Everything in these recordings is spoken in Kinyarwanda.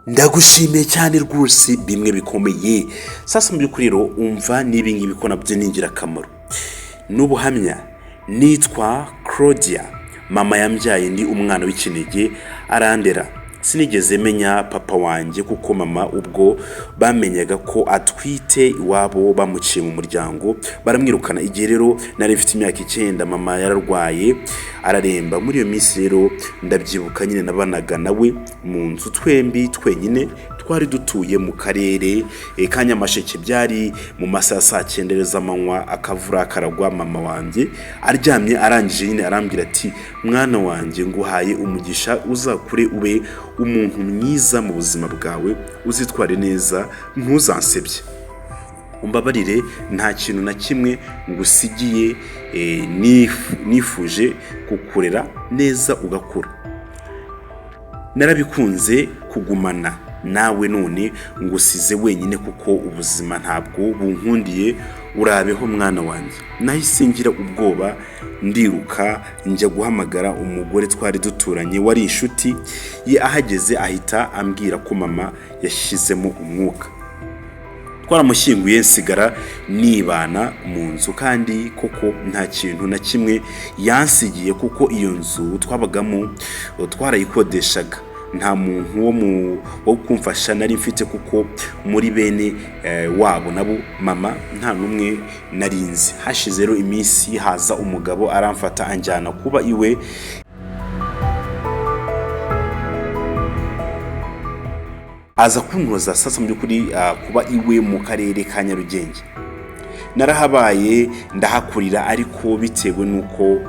ndagushimiye cyane rwose bimwe bikomeye. Sasa mu by'ukuri rero umva nibi ngibi ko nabyo ni ingirakamaro. N'ubuhamya nitwa Claudia, mama yambyaye ndi umwana w'ikinege arandera. Sinigeze menya papa wanjye kuko mama ubwo bamenyaga ko atwite iwabo bamuciye mu muryango baramwirukana. Igihe rero nari mfite imyaka 9 mama yararwaye araremba. Muri iyo minsi rero ndabyibuka nyine nabanaga nawe mu nzu twembi twenyine, twari dutuye mu karere ka Nyamasheke. Byari mu masaha saa 9 z'amanywa, akavura karagwa. Mama wanjye aryamye arangije nyine arambwira ati mwana wanjye nguhaye umugisha, uzakure ube umuntu mwiza mu buzima bwawe, uzitware neza ntuzansebye, umbabarire nta kintu na kimwe ngusigiye, nifuje kukurera neza ugakura. Narabikunze kugumana nawe none ngusize wenyine kuko ubuzima ntabwo bunkundiye, urabeho mwana wanjye. Nahise ngira ubwoba ndiruka njya guhamagara umugore twari duturanye wari inshuti ye. Ahageze ahita ambwira ko mama yashizemo umwuka. Twaramushyinguye nsigara nibana mu nzu, kandi koko nta kintu na kimwe yansigiye kuko iyo nzu twabagamo twarayikodeshaga. Nta muntu wo kumfasha nari mfite kuko muri bene wabo nabo mama nta numwe narinzi. Hashize rero iminsi haza umugabo aramfata anjyana kuba iwe. Aza kuntoza sasa mu by'ukuri kuba iwe mu karere ka Nyarugenge. Narahabaye ndahakurira, ariko bitewe nuko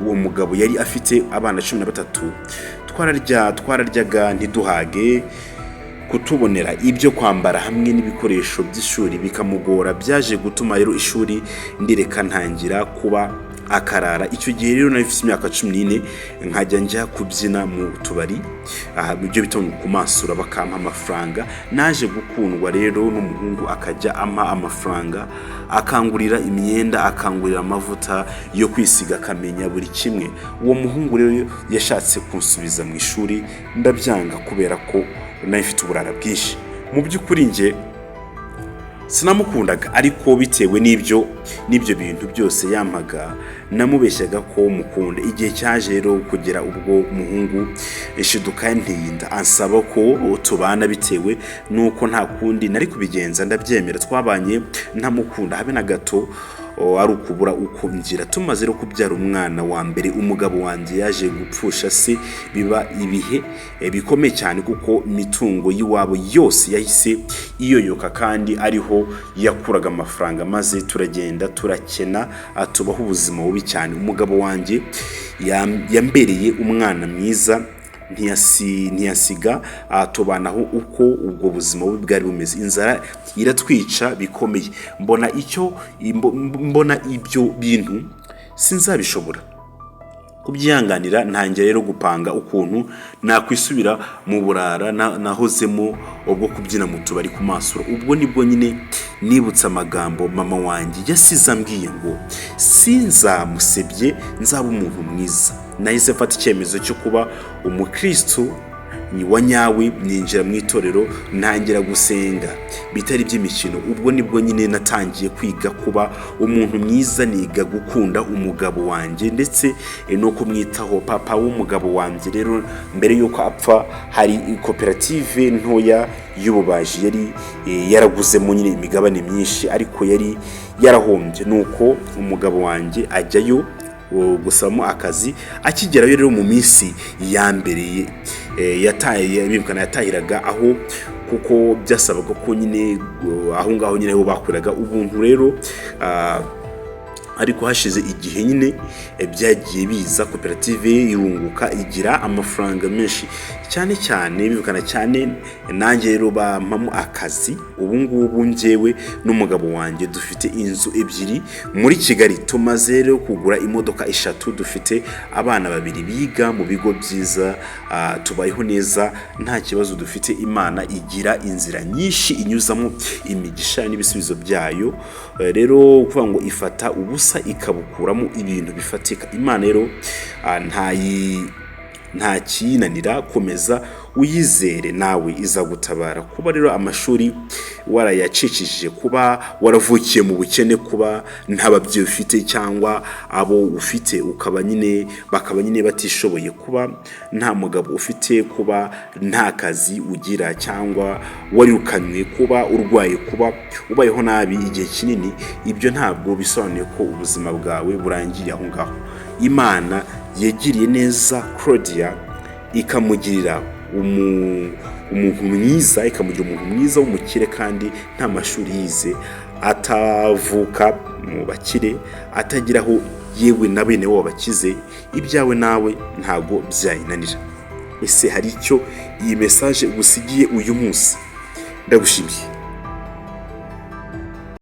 uwo mugabo yari afite abana 13, twararyaga ntiduhage. Kutubonera ibyo kwambara hamwe n'ibikoresho by'ishuri bikamugora, byaje gutuma rero ishuri ndireka ntangira kuba akarara. Icyo gihe rero nari mfite imyaka 14, nkajya njya kubyina mu tubari, ibyo bitonda ku masura bakampa amafaranga. Naje gukundwa rero n'umuhungu akajya ampa amafaranga, akangurira imyenda, akangurira amavuta yo kwisiga, akamenya buri kimwe. Uwo muhungu rero yashatse kunsubiza mu ishuri, ndabyanga kubera ko nari mfite uburara bwinshi. Mu by'ukuri nge sinamukundaga, ariko bitewe n'ibyo bintu byose yampaga namubeshyaga ko mukunda. Igihe cyaje rero kugera ubwo muhungu ishiduka ntinda ansaba ko tubana, bitewe nuko nta kundi nari kubigenza. Ndabyemera, twabanye ntamukunda habe na gato, ari ukubura uko ngira. Tumaze rero kubyara umwana wa mbere, umugabo wanjye yaje gupfusha se. Biba ibihe bikomeye cyane kuko imitungo y'iwabo yose yahise iyoyoka, kandi ariho yakuraga amafaranga, maze turagenda turakena, tubaho ubuzima bubi cyane. Umugabo wanjye yambereye umwana mwiza, ntiyasiga tubanaho uko ubwo buzima bubi bwari bumeze. Inzara iratwica bikomeye. Mbona ibyo bintu sinzabishobora kubyihanganira. Ntangira rero gupanga ukuntu nakwisubira mu burara nahozemo ubwo kubyina mu tubari ku masura. Ubwo nibwo nyine nibutsa amagambo mama wanjye yasize ambwiye ngo sinzamusebye, nzaba umuntu mwiza. Nahise mfata icyemezo cyo kuba umukristo wa nyawe, ninjira mu itorero, ntangira gusenga bitari by'imikino. Ubwo nibwo nyine natangiye kwiga kuba umuntu mwiza, niga gukunda umugabo wanjye ndetse no kumwitaho. Papa w'umugabo wanjye rero mbere yuko apfa, hari koperative ntoya y'ububaji yari yaraguzemo nyine imigabane myinshi, ariko yari yarahombye. Nuko umugabo wanjye ajyayo gusamo akazi. Akigerayo rero mu minsi yambereye yatahiraga aho, kuko byasabaga ko nyine aho ngaho nyine bakoreraga ubuntu rero. Ariko hashize igihe nyine byagiye biza, koperative irunguka igira amafaranga menshi cyane bibukana cyane. Nanjye rero bampamo akazi. Ubu ngubu njyewe n'umugabo wanjye dufite inzu 2 muri Kigali. Tumaze rero kugura imodoka 3, dufite abana 2 biga mu bigo byiza. Tubayeho neza nta kibazo dufite. Imana igira inzira nyinshi inyuzamo imigisha n'ibisubizo byayo. Rero kuvuga ngo ifata ubusa ikabukuramo ibintu bifatika. Imana rero nta kinanira komeza uyizere nawe izagutabara. Kuba rero amashuri warayacicishije, kuba waravukiye mu bukene, kuba nta babyeyi ufite cyangwa abo ufite bakaba nyine batishoboye, kuba nta mugabo ufite, kuba nta kazi ugira cyangwa warirukanywe, kuba urwaye, kuba ubayeho nabi igihe kinini, ibyo ntabwo bisobanuye ko ubuzima bwawe burangiriye aho ngaho. Imana yagiriye neza Claudia ikamugirira umuntu mwiza w'umukire kandi nta mashuri yize, atavuka mu bakire, atagiraho yewe na bene wabo bakize. Ibyawe nawe ntago byayinanira. Ese hari icyo iyi message gusigiye uyu munsi? Ndagushimiye.